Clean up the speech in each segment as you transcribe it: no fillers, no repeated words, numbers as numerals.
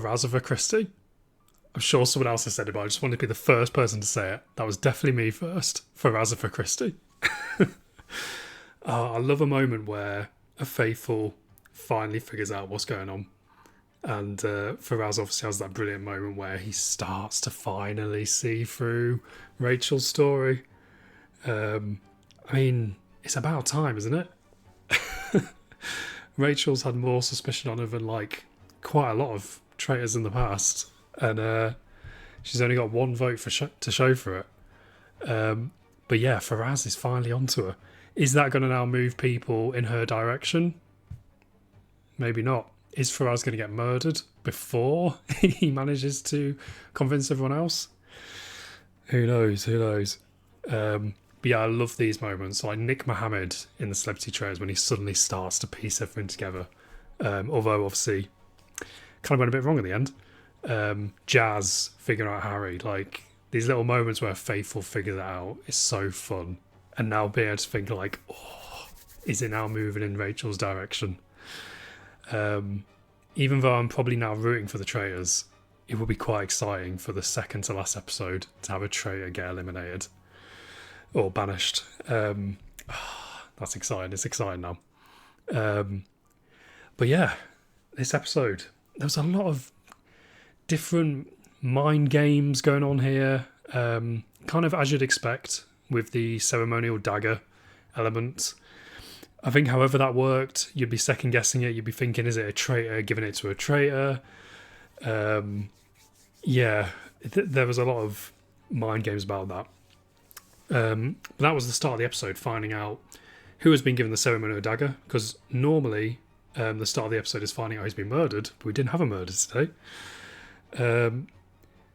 for Agatha Christie. I'm sure someone else has said it, but I just wanted to be the first person to say it. That was definitely me first, for Agatha Christie. I love a moment where a faithful finally figures out what's going on. And Faraz obviously has that brilliant moment where he starts to finally see through Rachel's story. I mean, it's about time, isn't it? Rachel's had more suspicion on her than quite a lot of traitors in the past, and she's only got one vote to show for it. But yeah, Faraz is finally onto her. Is that going to now move people in her direction? Maybe not. Is Faraz going to get murdered before he manages to convince everyone else? Who knows? But yeah, I love these moments. Like Nick Mohammed in the Celebrity Traitors when he suddenly starts to piece everything together. Although obviously kind of went a bit wrong at the end. Jazz figuring out Harry. Like these little moments where Faithful figures it out is so fun. And now being able to think is it now moving in Rachel's direction? Even though I'm probably now rooting for the traitors, it will be quite exciting for the second to last episode to have a traitor get eliminated or banished. That's exciting. It's exciting now. But yeah, this episode, there was a lot of different mind games going on here, kind of as you'd expect with the ceremonial dagger element. I think however that worked, you'd be second guessing it. You'd be thinking, is it a traitor giving it to a traitor? Yeah, there was a lot of mind games about that. But that was the start of the episode, finding out who has been given the ceremonial dagger, because normally the start of the episode is finding out who's been murdered, but we didn't have a murder today.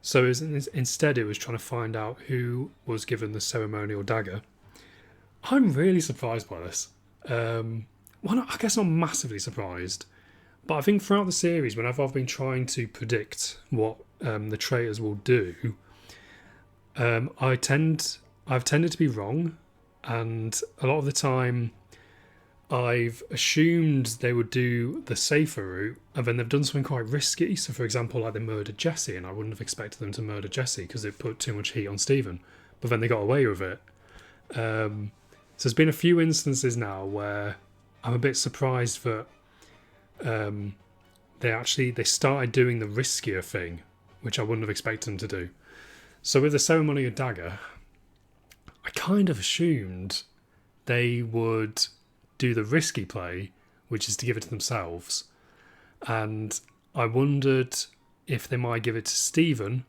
So instead it was trying to find out who was given the ceremonial dagger. I'm really surprised by this. I guess not massively surprised, but I think throughout the series, whenever I've been trying to predict what the traitors will do, I've tended to be wrong, and a lot of the time I've assumed they would do the safer route, and then they've done something quite risky. So for example, like they murdered Jesse, and I wouldn't have expected them to murder Jesse because it put too much heat on Stephen, but then they got away with it. So there's been a few instances now where I'm a bit surprised that they started doing the riskier thing, which I wouldn't have expected them to do. So with the ceremonial dagger, I kind of assumed they would do the risky play, which is to give it to themselves. And I wondered if they might give it to Stephen,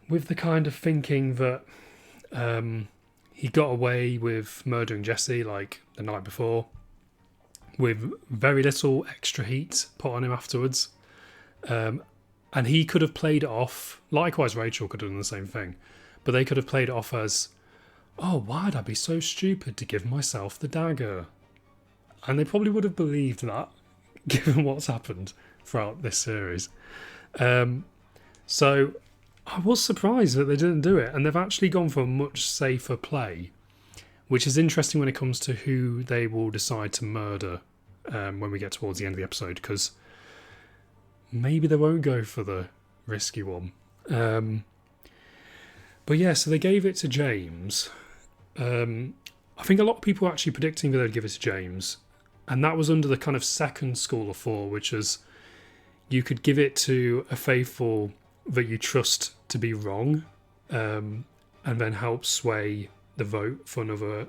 with the kind of thinking that he got away with murdering Jesse like the night before, with very little extra heat put on him afterwards. And he could have played it off, likewise Rachel could have done the same thing, but they could have played it off as, oh, why'd I be so stupid to give myself the dagger? And they probably would have believed that, given what's happened throughout this series. So I was surprised that they didn't do it, and they've actually gone for a much safer play, which is interesting when it comes to who they will decide to murder when we get towards the end of the episode, because maybe they won't go for the risky one. But yeah, so they gave it to James. I think a lot of people were actually predicting that they'd give it to James, and that was under the kind of second school of thought, which is you could give it to a faithful that you trust to be wrong, and then help sway the vote for another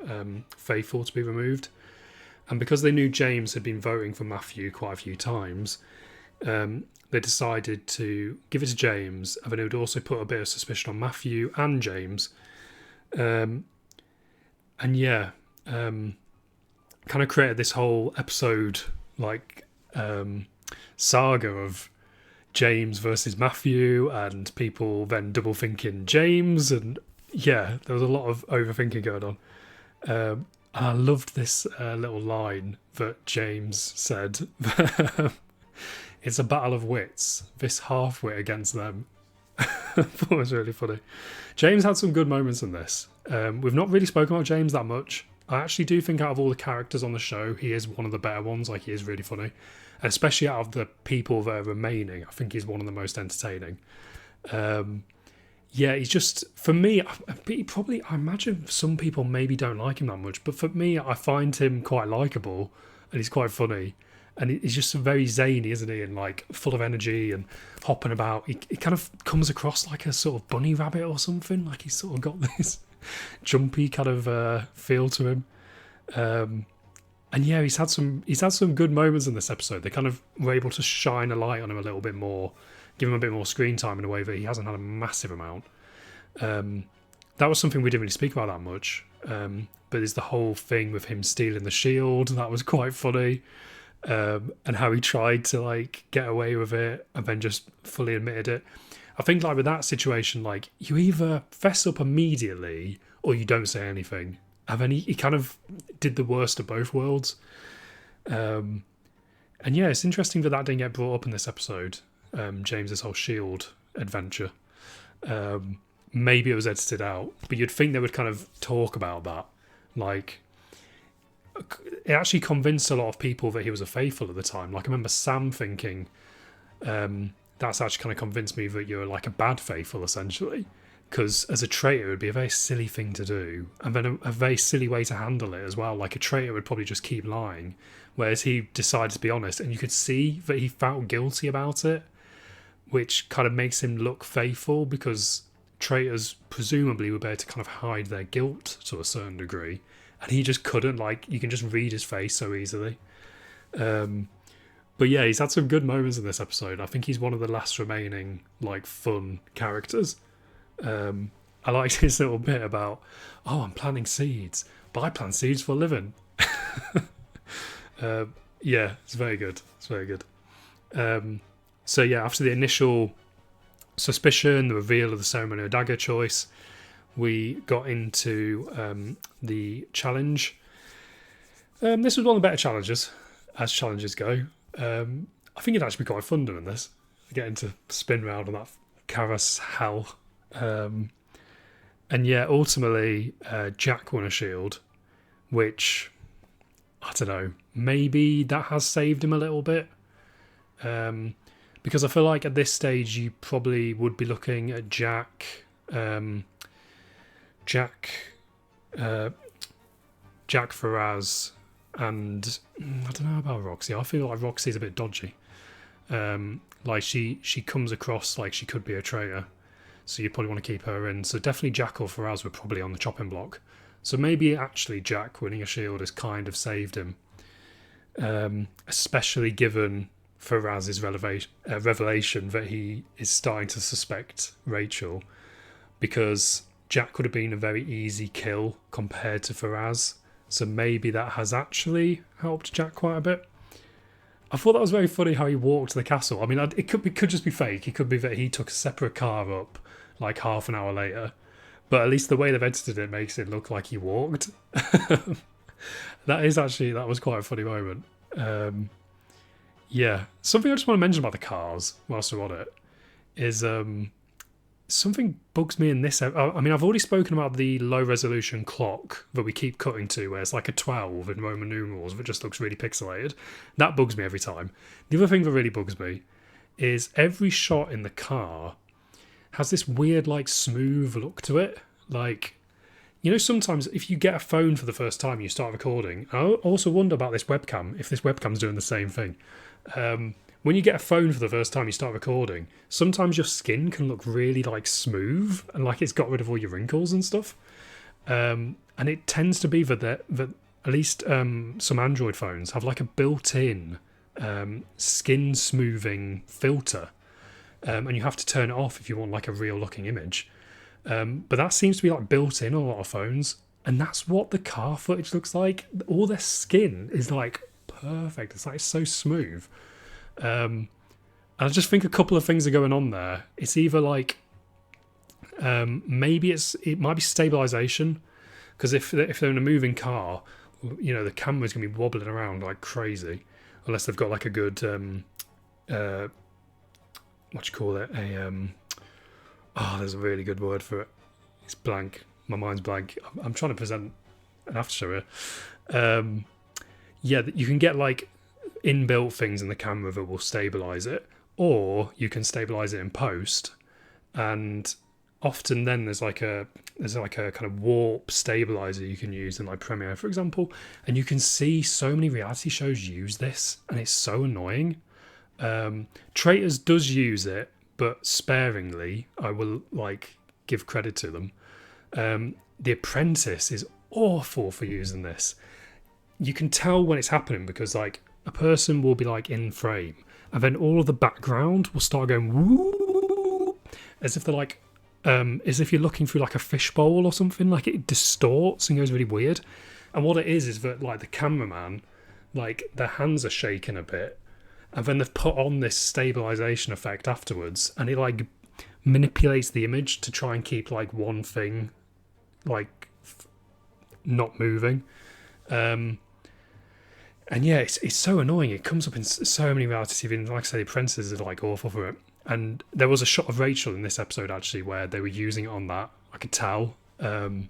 faithful to be removed. And because they knew James had been voting for Matthew quite a few times, they decided to give it to James, and then it would also put a bit of suspicion on Matthew and James. And yeah, kind of created this whole episode saga of James versus Matthew, and people then double thinking James, and yeah, there was a lot of overthinking going on. And I loved this little line that James said. It's a battle of wits, this half-wit against them. I thought it was really funny. James had some good moments in this. We've not really spoken about James that much. I actually do think out of all the characters on the show, he is one of the better ones. Like, he is really funny. And especially out of the people that are remaining, I think he's one of the most entertaining. Yeah, he's just, for me, I imagine some people maybe don't like him that much, but for me, I find him quite likeable, and he's quite funny. And he's just very zany, isn't he? And like full of energy and hopping about. He kind of comes across like a sort of bunny rabbit or something. Like he's sort of got this jumpy kind of feel to him. And yeah, he's had some good moments in this episode. They kind of were able to shine a light on him a little bit more, give him a bit more screen time in a way that he hasn't had a massive amount. That was something we didn't really speak about that much. But there's the whole thing with him stealing the shield. That was quite funny. And how he tried to like get away with it and then just fully admitted it. I think like with that situation, like you either fess up immediately or you don't say anything. And then he kind of did the worst of both worlds. And yeah, it's interesting that didn't get brought up in this episode. James's whole shield adventure. Maybe it was edited out, but you'd think they would kind of talk about that. Like, it actually convinced a lot of people that he was a faithful at the time. Like, I remember Sam thinking, that's actually kind of convinced me that you're like a bad faithful, essentially. Because as a traitor, it would be a very silly thing to do. And then a very silly way to handle it as well. Like, a traitor would probably just keep lying. Whereas he decided to be honest. And you could see that he felt guilty about it, which kind of makes him look faithful, because traitors presumably were able to kind of hide their guilt to a certain degree. And he just couldn't, like, you can just read his face so easily. But yeah, he's had some good moments in this episode. I think he's one of the last remaining, like, fun characters. I liked his little bit about, I'm planting seeds, but I plant seeds for a living. Yeah, it's very good. It's very good. So yeah, after the initial suspicion, the reveal of the ceremonial dagger choice, we got into the challenge. This was one of the better challenges, as challenges go. I think it'd actually be quite fun doing this. Getting to spin around on that carousel. And yeah, ultimately, Jack won a shield, which, I don't know, maybe that has saved him a little bit. Because I feel like at this stage, you probably would be looking at Jack... Jack Faraz, and I don't know about Roxy. I feel like Roxy's a bit dodgy. Like she comes across like she could be a traitor, so you probably want to keep her in. So definitely Jack or Faraz were probably on the chopping block. So maybe actually Jack winning a shield has kind of saved him, especially given Faraz's revelation that he is starting to suspect Rachel, because Jack would have been a very easy kill compared to Faraz. So maybe that has actually helped Jack quite a bit. I thought that was very funny how he walked to the castle. I mean, it could just be fake. It could be that he took a separate car up like half an hour later. But at least the way they've edited it makes it look like he walked. That was quite a funny moment. Yeah. Something I just want to mention about the cars whilst we're on it is... something bugs me in this. I mean, I've already spoken about the low resolution clock that we keep cutting to, where it's like a 12 in Roman numerals that just looks really pixelated. That bugs me every time. The other thing that really bugs me is every shot in the car has this weird, like, smooth look to it. Like, you know, sometimes if you get a phone for the first time, you start recording. I also wonder about this webcam, if this webcam's doing the same thing. When you get a phone for the first time you start recording, sometimes your skin can look really like smooth and like it's got rid of all your wrinkles and stuff. And it tends to be that at least some Android phones have like a built-in skin smoothing filter. And you have to turn it off if you want like a real looking image. But that seems to be like built in on a lot of phones. And that's what the car footage looks like. All their skin is like perfect. It's like so smooth. I just think a couple of things are going on there. It's either like maybe it might be stabilization, because if they're in a moving car, you know, the camera's gonna be wobbling around like crazy, unless they've got like a good what do you call it? There's a really good word for it. It's blank. My mind's blank. I'm trying to present an aftershow here. Yeah, you can get like inbuilt things in the camera that will stabilize it, or you can stabilize it in post. And often then there's like a kind of warp stabilizer you can use in like Premiere, for example, and you can see so many reality shows use this, and it's so annoying. Traitors does use it, but sparingly. I will like give credit to them. The Apprentice is awful for using this. You can tell when it's happening because like a person will be like in frame, and then all of the background will start going woo, as if they're like, as if you're looking through like a fishbowl or something. Like it distorts and goes really weird. And what it is that like the cameraman, like their hands are shaking a bit, and then they've put on this stabilization effect afterwards, and it like manipulates the image to try and keep like one thing like not moving. And yeah, it's so annoying. It comes up in so many reality TV, and like I say, the apprentices are like awful for it. And there was a shot of Rachel in this episode actually where they were using it on that. I could tell. And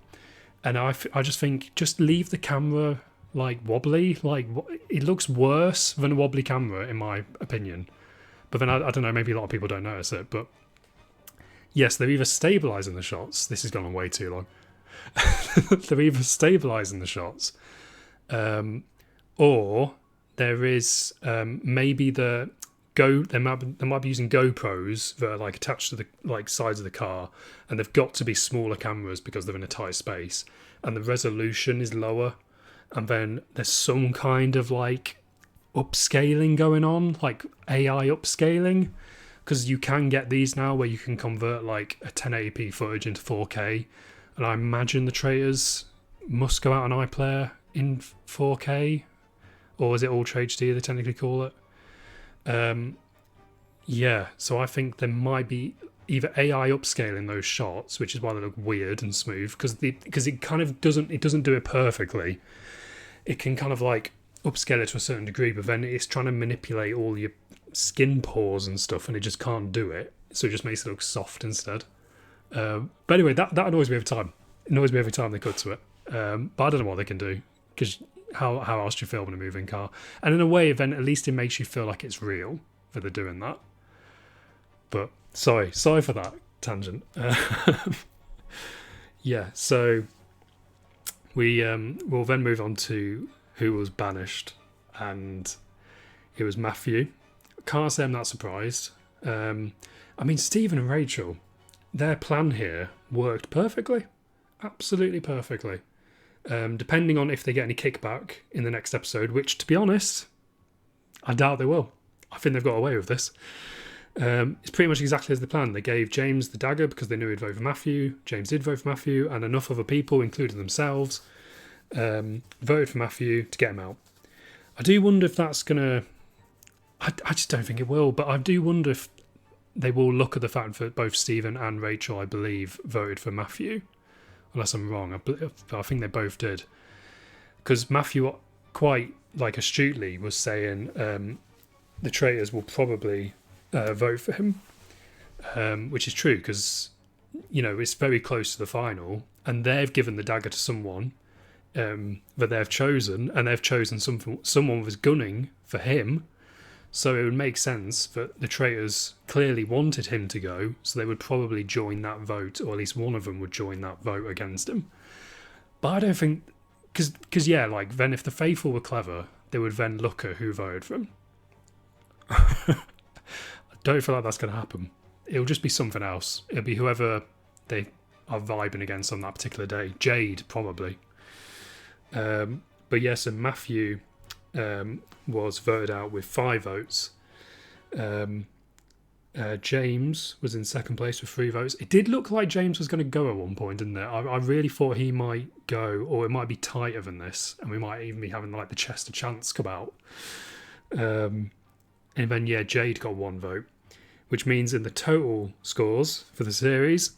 I just think, just leave the camera like wobbly. Like it looks worse than a wobbly camera in my opinion. But then I don't know, maybe a lot of people don't notice it. But yes, they're either stabilizing the shots. This has gone on way too long. They're either stabilizing the shots, or there is maybe they might be using GoPros that are like attached to the like sides of the car, and they've got to be smaller cameras because they're in a tight space, and the resolution is lower, and then there's some kind of like upscaling going on, like AI upscaling, because you can get these now where you can convert like a 1080p footage into 4K, and I imagine the Traitors must go out on iPlayer in 4K, or is it Ultra HD they technically call it? Yeah, so I think there might be either AI upscaling those shots, which is why they look weird and smooth, because it kind of doesn't do it perfectly. It can kind of like upscale it to a certain degree, but then it's trying to manipulate all your skin pores and stuff, and it just can't do it, so it just makes it look soft instead. But anyway, that annoys me every time. It annoys me every time they cut to it. But I don't know what they can do, because how else do you film in a moving car? And in a way, then at least it makes you feel like it's real that they're doing that. But sorry for that tangent. Yeah, so we will then move on to who was banished, and it was Matthew. Can't say I'm not surprised. I mean, Stephen and Rachel, their plan here worked perfectly, absolutely perfectly. Depending on if they get any kickback in the next episode, which, to be honest, I doubt they will. I think they've got away with this. It's pretty much exactly as they planned. They gave James the dagger because they knew he'd vote for Matthew. James did vote for Matthew, and enough other people, including themselves, voted for Matthew to get him out. I do wonder if that's going to... I just don't think it will, but I do wonder if they will look at the fact that both Stephen and Rachel, I believe, voted for Matthew. Unless I'm wrong, I think they both did. Because Matthew, quite like astutely, was saying the Traitors will probably vote for him, which is true because, you know, it's very close to the final, and they've given the dagger to someone that they've chosen, and they've chosen someone was gunning for him. So it would make sense that the Traitors clearly wanted him to go, so they would probably join that vote, or at least one of them would join that vote against him. But I don't think... Because yeah, like, then if the faithful were clever, they would then look at who voted for him. I don't feel like that's going to happen. It'll just be something else. It'll be whoever they are vibing against on that particular day. Jade, probably. But yes, and Matthew... was voted out with 5 votes. James was in second place with 3 votes. It did look like James was going to go at one point, didn't it? I really thought he might go, or it might be tighter than this, and we might even be having like the Chester chance come out. And then yeah, Jade got 1 vote, which means in the total scores for the series,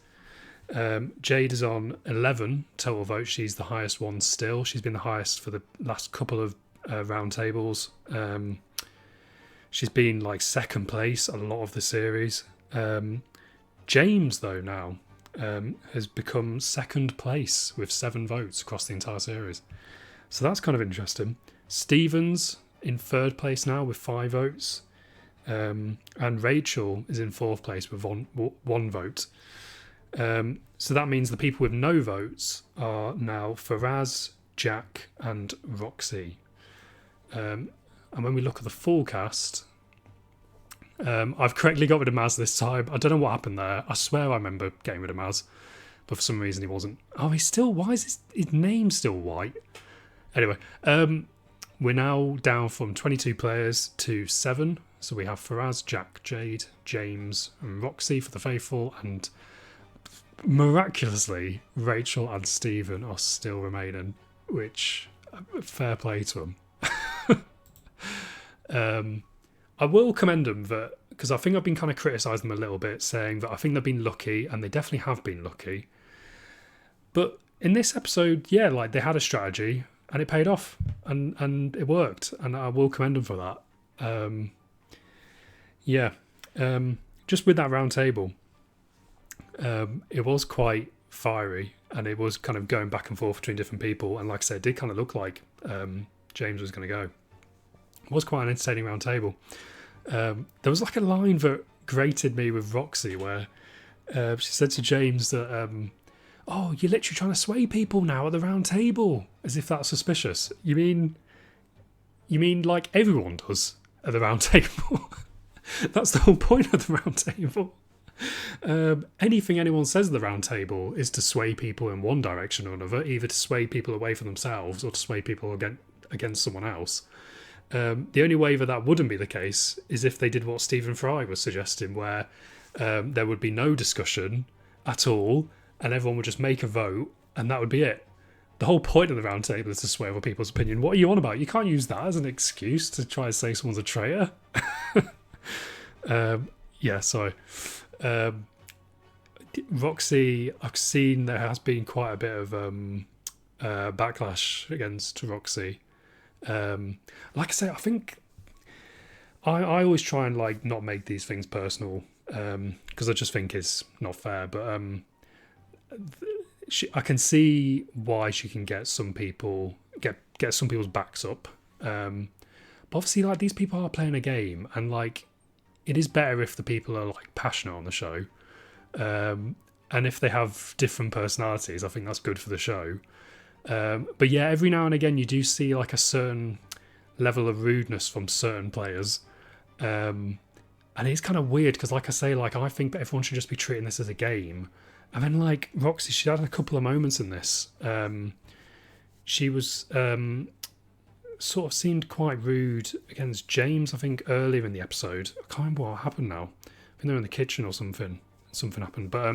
Jade is on 11 total votes. She's the highest one still. She's been the highest for the last couple of round tables. She's been like second place a lot of the series. James though now has become second place with 7 votes across the entire series. So that's kind of interesting. Stephen's in third place now with 5 votes. And Rachel is in fourth place with one vote. So that means the people with no votes are now Faraz, Jack, and Roxy. And when we look at the full cast, I've correctly got rid of Maz this time. I don't know what happened there. I swear I remember getting rid of Maz, but for some reason he wasn't. Oh, he's still... Why is his name still white? Anyway, we're now down from 22 players to 7. So we have Faraz, Jack, Jade, James, and Roxy for the faithful, and miraculously, Rachel and Stephen are still remaining, which, fair play to them. I will commend them, because I think I've been kind of criticising them a little bit, saying that I think they've been lucky, and they definitely have been lucky. But in this episode, yeah, like they had a strategy, and it paid off, and it worked, and I will commend them for that. Just with that round table, it was quite fiery, and it was kind of going back and forth between different people, and like I said, it did kind of look like James was going to go. It was quite an entertaining round table. There was like a line that grated me with Roxy where she said to James that, oh, you're literally trying to sway people now at the round table, as if that's suspicious. You mean like everyone does at the round table? That's the whole point of the round table. Anything anyone says at the round table is to sway people in one direction or another, either to sway people away from themselves or to sway people against someone else. The only way that wouldn't be the case is if they did what Stephen Fry was suggesting, where there would be no discussion at all and everyone would just make a vote and that would be it. The whole point of the round table is to sway other people's opinion. What are you on about? You can't use that as an excuse to try and say someone's a traitor. Sorry. Roxy, I've seen there has been quite a bit of backlash against Roxy. Like I say, I think I always try and like not make these things personal, because I just think it's not fair. But I can see why she can get some people get some people's backs up. But obviously, like, these people are playing a game, and like it is better if the people are like passionate on the show, and if they have different personalities. I think that's good for the show. But yeah, every now and again you do see like a certain level of rudeness from certain players, and it's kind of weird because, like I say, like I think that everyone should just be treating this as a game. And then like Roxy, she had a couple of moments in this. She was sort of seemed quite rude against James, I think, earlier in the episode. I can't remember what happened now. I think they were in the kitchen or something. Something happened. But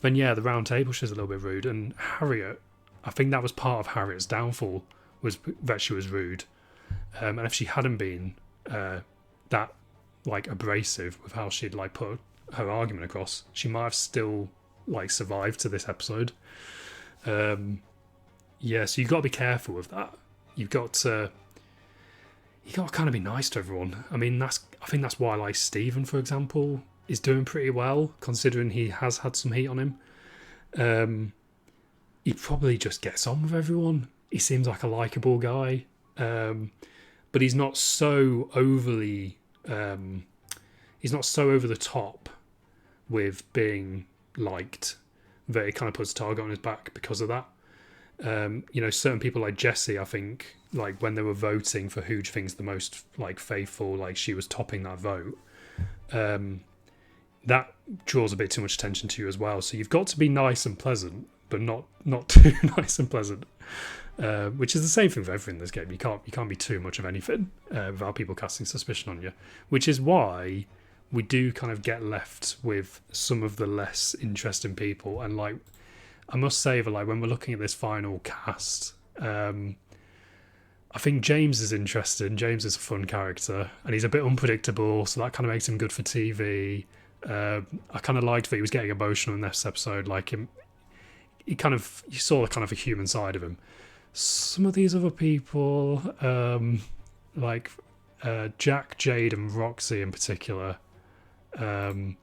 then yeah, the round table, she was a little bit rude. And Harriet, I think that was part of Harriet's downfall, was that she was rude. And if she hadn't been that like abrasive with how she'd like put her argument across, she might have still like survived to this episode. So you've got to be careful with that. You've got to kind of be nice to everyone. I mean, I think that's why, like, Stephen, for example, is doing pretty well, considering he has had some heat on him. He probably just gets on with everyone. He seems like a likeable guy, but he's not so overly he's not so over the top with being liked that it kind of puts a target on his back because of that. Certain people like Jessie, I think, like when they were voting for who thinks the most like faithful, like she was topping that vote. That draws a bit too much attention to you as well. So you've got to be nice and pleasant, but not too nice and pleasant. Which is the same thing for everything in this game. You can't be too much of anything without people casting suspicion on you. Which is why we do kind of get left with some of the less interesting people. And like, I must say that like when we're looking at this final cast, I think James is interesting. James is a fun character, and he's a bit unpredictable, so that kind of makes him good for TV. I kind of liked that he was getting emotional in this episode. Like you saw kind of a human side of him. Some of these other people, like Jack, Jade, and Roxy in particular, they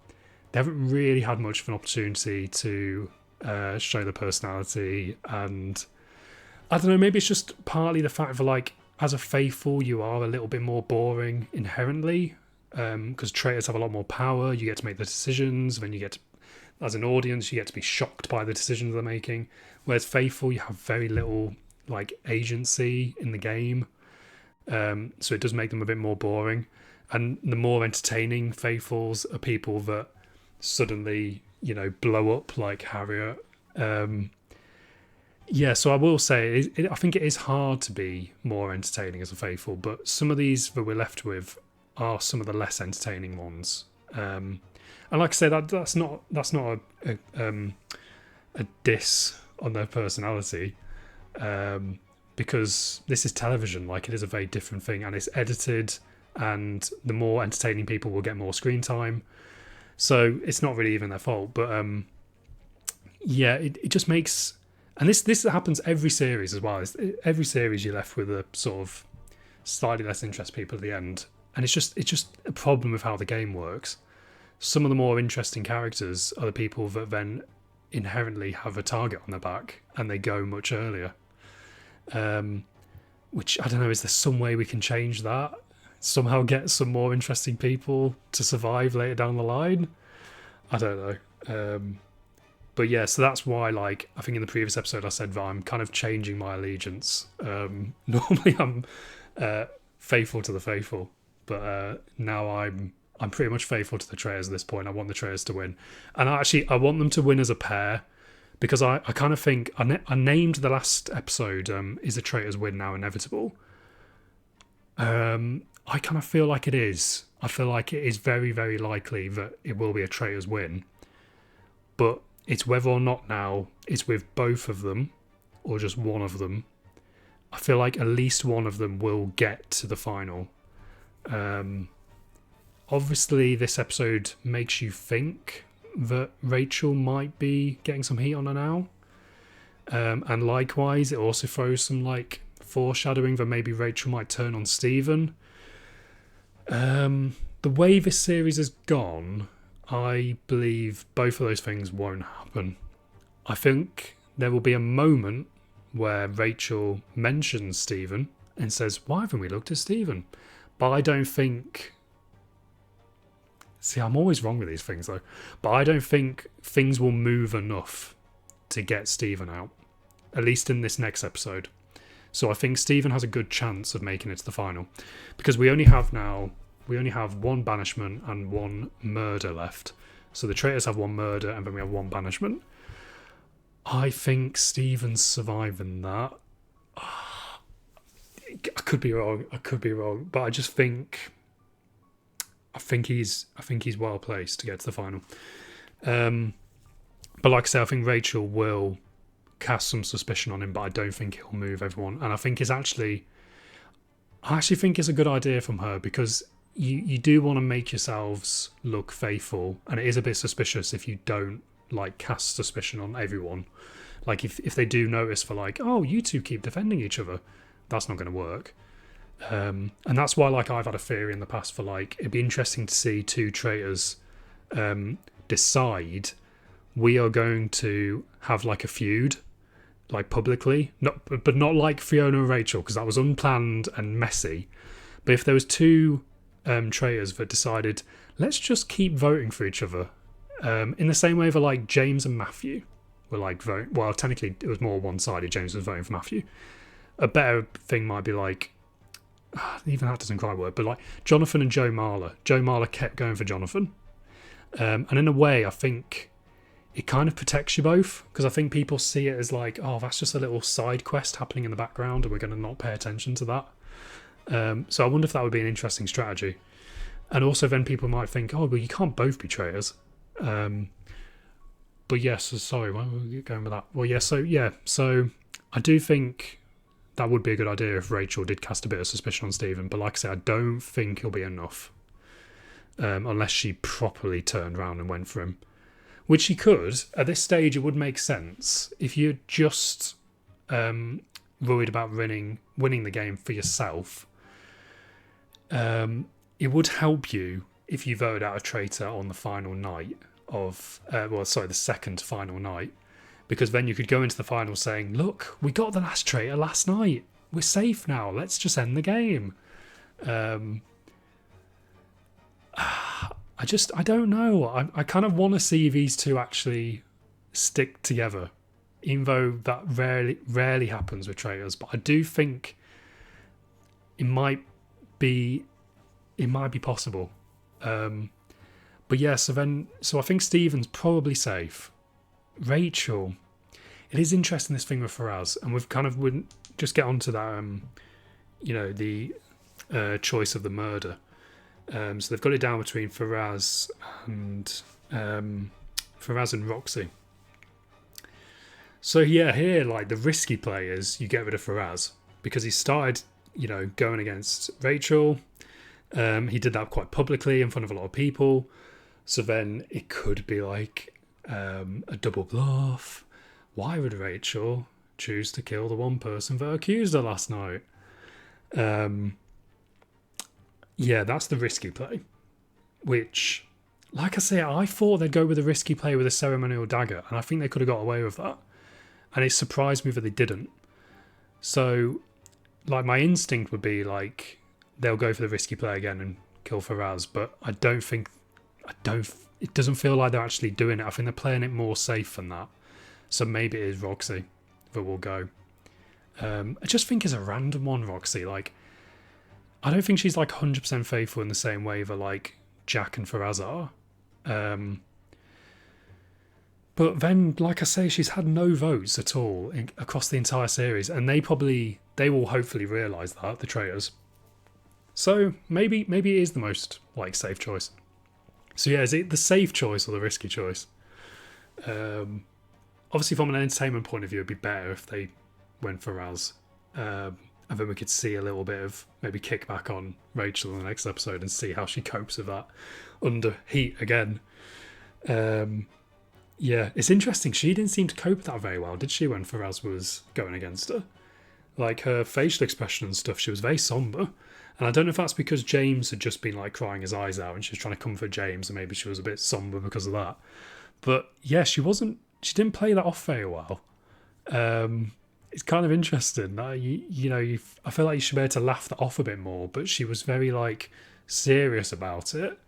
haven't really had much of an opportunity to show the personality, and I don't know, maybe it's just partly the fact that like as a faithful you are a little bit more boring inherently, because traitors have a lot more power. You get to make the decisions, then you get to, as an audience, you get to be shocked by the decisions they're making, whereas faithful you have very little like agency in the game, so it does make them a bit more boring. And the more entertaining faithfuls are people that suddenly, you know, blow up like Harriet. Yeah, so I will say, I think it is hard to be more entertaining as a faithful, but some of these that we're left with are some of the less entertaining ones. And like I said, that's not a diss on their personality, because this is television. Like, it is a very different thing, and it's edited, and the more entertaining people will get more screen time. So it's not really even their fault. But yeah, it just makes, and this happens every series as well. Every series you're left with a sort of slightly less interested people at the end, and it's just a problem with how the game works. Some of the more interesting characters are the people that then inherently have a target on their back, and they go much earlier. Which, I don't know, is there some way we can change that? Somehow get some more interesting people to survive later down the line? I don't know. But yeah, so that's why, like, I think in the previous episode I said that I'm kind of changing my allegiance. Normally I'm faithful to the faithful, but now I'm pretty much faithful to the Traitors at this point. I want the Traitors to win. And I want them to win as a pair, because I kind of think, I named the last episode, is the Traitors win now inevitable? I kind of feel like it is. I feel like it is very, very likely that it will be a Traitors win. But it's whether or not now it's with both of them or just one of them. I feel like at least one of them will get to the final. Obviously, this episode makes you think that Rachel might be getting some heat on her now. And likewise, it also throws some like foreshadowing that maybe Rachel might turn on Stephen. The way this series has gone, I believe both of those things won't happen. I think there will be a moment where Rachel mentions Stephen and says, "Why haven't we looked at Stephen?" But I don't think... See, I'm always wrong with these things though. But I don't think things will move enough to get Stephen out, at least in this next episode. So I think Stephen has a good chance of making it to the final, because we only have one banishment and one murder left. So the Traitors have one murder and then we have one banishment. I think Stephen's surviving that. I could be wrong, but I just think he's well placed to get to the final. But like I say, I think Rachel will cast some suspicion on him, but I don't think he'll move everyone. And I actually think it's a good idea from her, because you do want to make yourselves look faithful, and it is a bit suspicious if you don't like cast suspicion on everyone. Like if they do notice for like, oh, you two keep defending each other, that's not going to work. And that's why, like, I've had a theory in the past for like, it'd be interesting to see two traitors decide we are going to have like a feud, like publicly, but not like Fiona and Rachel, because that was unplanned and messy. But if there was two traitors that decided, let's just keep voting for each other, in the same way that like James and Matthew were like voting. Well, technically it was more one-sided. James was voting for Matthew. A better thing might be like, even that doesn't quite work, but like Jonathan and Joe Marler. Joe Marler kept going for Jonathan, and in a way, I think it kind of protects you both, because I think people see it as like, oh, that's just a little side quest happening in the background, and we're going to not pay attention to that. So I wonder if that would be an interesting strategy. And also then people might think, oh, well, you can't both be traitors. But yes, sorry, why were we going with that? Well, yeah, so I do think that would be a good idea if Rachel did cast a bit of suspicion on Stephen. But like I said, I don't think it'll be enough, unless she properly turned around and went for him. Which she could. At this stage, it would make sense. If you're just worried about winning the game for yourself, it would help you if you voted out a traitor on the final night of... the second final night. because then you could go into the final saying, look, we got the last traitor last night. We're safe now. Let's just end the game. I don't know. I kind of want to see these two actually stick together, even though that rarely happens with Traitors. But I do think it might be possible. But yeah, so I think Steven's probably safe. Rachel, it is interesting, this thing with Faraz, and we'll just get onto that. The choice of the murder. So they've got it down between Faraz and Roxy. So yeah, here, like, the risky players, you get rid of Faraz because he started, going against Rachel. He did that quite publicly in front of a lot of people. So then it could be like a double bluff. Why would Rachel choose to kill the one person that accused her last night? Yeah, that's the risky play. Which, like I say, I thought they'd go with a risky play with a ceremonial dagger, and I think they could have got away with that. And it surprised me that they didn't. So, like, my instinct would be like, they'll go for the risky play again and kill Faraz, but it doesn't feel like they're actually doing it. I think they're playing it more safe than that. So maybe it is Roxy that will go. I just think it's a random one, Roxy. Like, I don't think she's like 100% faithful in the same way that like Jack and Faraz are. But then, like I say, she's had no votes at all across the entire series, and they will hopefully realise that, the Traitors. So maybe it is the most like safe choice. So yeah, is it the safe choice or the risky choice? Obviously, from an entertainment point of view, it'd be better if they went for Raz. And then we could see a little bit of maybe kickback on Rachel in the next episode and see how she copes with that under heat again. Yeah, it's interesting. She didn't seem to cope with that very well, did she, when Faraz was going against her? Like, her facial expression and stuff, she was very sombre. And I don't know if that's because James had just been like crying his eyes out and she was trying to comfort James, and maybe she was a bit sombre because of that. But yeah, she didn't play that off very well. It's kind of interesting. I feel like you should be able to laugh that off a bit more, but she was very like serious about it.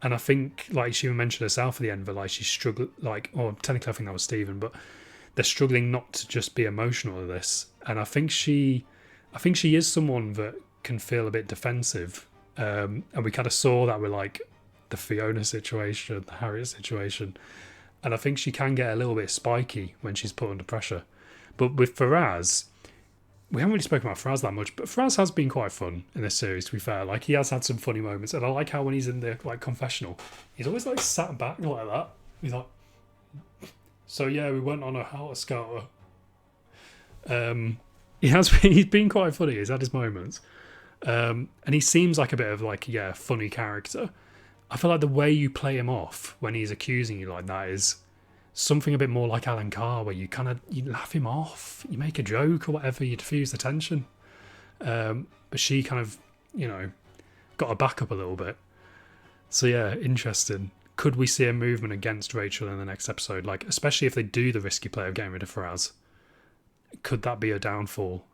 And I think, like, she even mentioned herself at the end, that like she's struggling, like, or technically I think that was Stephen, but they're struggling not to just be emotional with this. And I think she is someone that can feel a bit defensive. And we kind of saw that with like the Fiona situation, the Harriet situation. And I think she can get a little bit spiky when she's put under pressure. But with Faraz, we haven't really spoken about Faraz that much, but Faraz has been quite fun in this series, to be fair. Like, he has had some funny moments, and I like how when he's in the like confessional, he's always like sat back like that. He's like, so yeah, we went on a house scouter. He's been quite funny. He's had his moments. And he seems like a bit of like, yeah, funny character. I feel like the way you play him off when he's accusing you like that is something a bit more like Alan Carr, where you laugh him off, you make a joke or whatever, you diffuse the tension. But she kind of, got her back up a little bit. So yeah, interesting. Could we see a movement against Rachel in the next episode? Like, especially if they do the risky play of getting rid of Faraz. Could that be a downfall?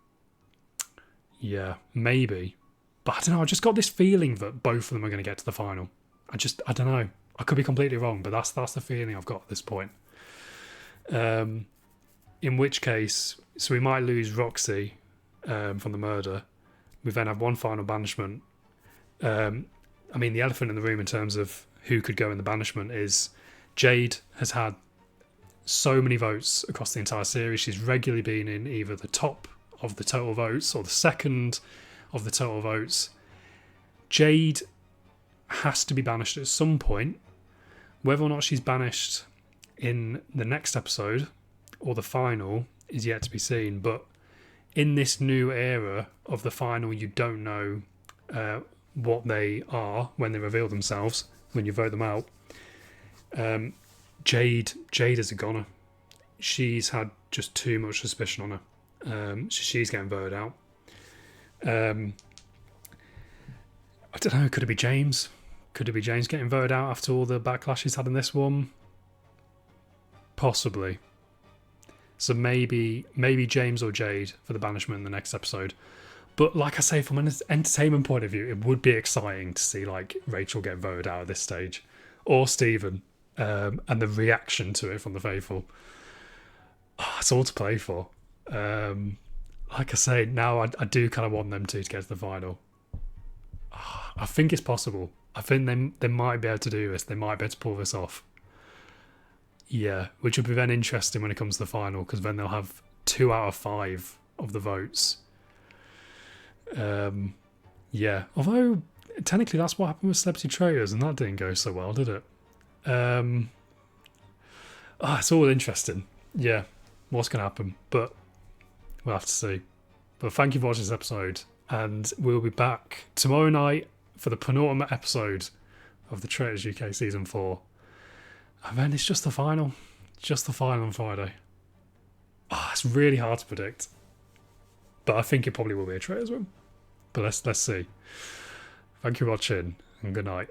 Yeah, maybe. But I don't know, I just got this feeling that both of them are going to get to the final. I don't know. I could be completely wrong, but that's the feeling I've got at this point. In which case, so we might lose Roxy from the murder. We then have one final banishment. I mean, the elephant in the room in terms of who could go in the banishment is Jade has had so many votes across the entire series. She's regularly been in either the top of the total votes or the second of the total votes. Jade has to be banished at some point. Whether or not she's banished in the next episode or the final is yet to be seen, but in this new era of the final, you don't know what they are when they reveal themselves, when you vote them out. Jade is a goner. She's had just too much suspicion on her. She's getting voted out. I don't know, could it be James? Could it be James getting voted out after all the backlash he's had in this one? Possibly. So maybe James or Jade for the Banishment in the next episode. But like I say, from an entertainment point of view, it would be exciting to see like Rachel get voted out at this stage, or Stephen, and the reaction to it from the faithful. Oh, it's all to play for. Like I say, now I do kind of want them two to get to the final. Oh, I think it's possible. I think they might be able to do this. They might be able to pull this off. Yeah, which would be then interesting when it comes to the final, because then they'll have 2 out of 5 of the votes. Yeah, although technically that's what happened with Celebrity Traitors, and that didn't go so well, did it? It's all interesting. Yeah, what's going to happen? But we'll have to see. But thank you for watching this episode, and we'll be back tomorrow night for the penultimate episode of the Traitors UK Season 4. And then it's just the final. Just the final on Friday. It's really hard to predict. But I think it probably will be a Traitors win. But let's see. Thank you for watching, and good night.